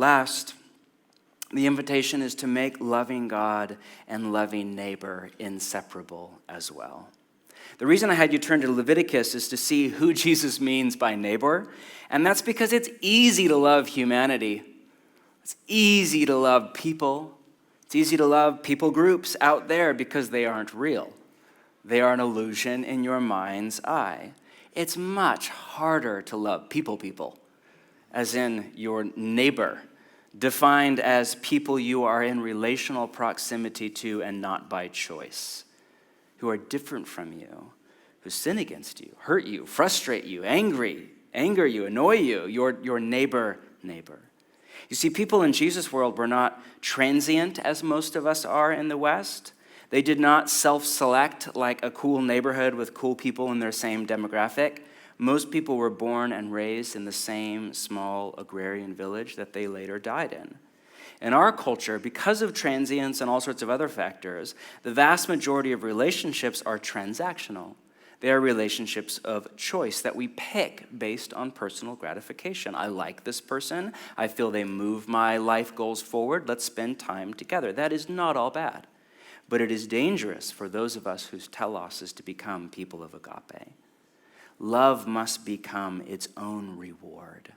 Last, the invitation is to make loving God and loving neighbor inseparable as well. The reason I had you turn to Leviticus is to see who Jesus means by neighbor, and that's because it's easy to love humanity. It's easy to love people. It's easy to love people groups out there because they aren't real. They are an illusion in your mind's eye. It's much harder to love people, as in your neighbor, defined as people you are in relational proximity to and not by choice, who are different from you, who sin against you, hurt you, frustrate you, anger you, annoy you, your neighbor. You see, people in Jesus' world were not transient as most of us are in the West. They did not self-select like a cool neighborhood with cool people in their same demographic. Most people were born and raised in the same small agrarian village that they later died in. In our culture, because of transience and all sorts of other factors, the vast majority of relationships are transactional. They are relationships of choice that we pick based on personal gratification. I like this person. I feel they move my life goals forward. Let's spend time together. That is not all bad. But it is dangerous for those of us whose telos is to become people of agape. Love must become its own reward.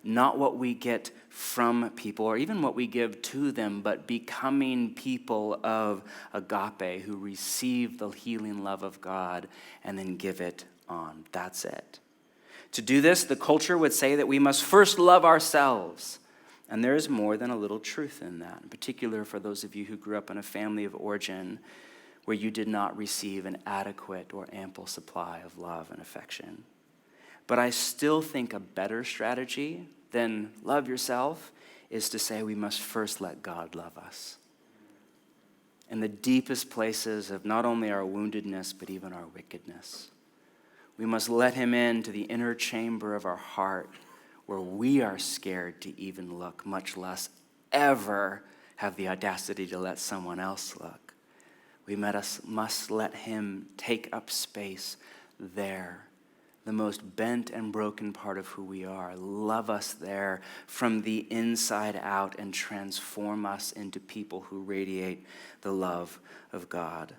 Not what we get from people or even what we give to them, but becoming people of agape who receive the healing love of God and then give it on. That's it. To do this, the culture would say that we must first love ourselves. And there is more than a little truth in that, in particular for those of you who grew up in a family of origin where you did not receive an adequate or ample supply of love and affection. But I still think a better strategy than love yourself is to say we must first let God love us. In the deepest places of not only our woundedness, but even our wickedness. We must let him into the inner chamber of our heart where we are scared to even look, much less ever have the audacity to let someone else look. We must let him take up space there, the most bent and broken part of who we are. Love us there from the inside out and transform us into people who radiate the love of God.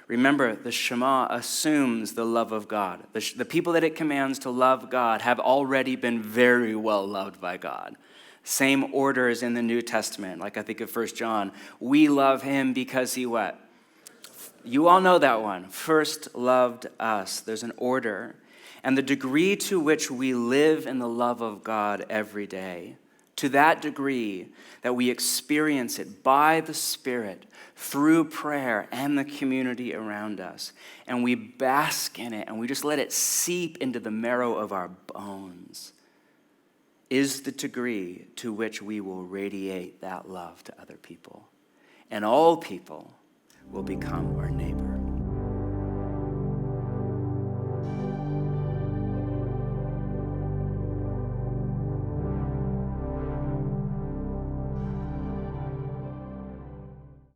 Remember, the Shema assumes the love of God. The people that it commands to love God have already been very well loved by God. Same order as in the New Testament, like I think of 1 John. We love him because he what? You all know that one. First loved us. There's an order. And the degree to which we live in the love of God every day, to that degree that we experience it by the Spirit, through prayer and the community around us, and we bask in it, and we just let it seep into the marrow of our bones, is the degree to which we will radiate that love to other people. And all people will become our neighbor.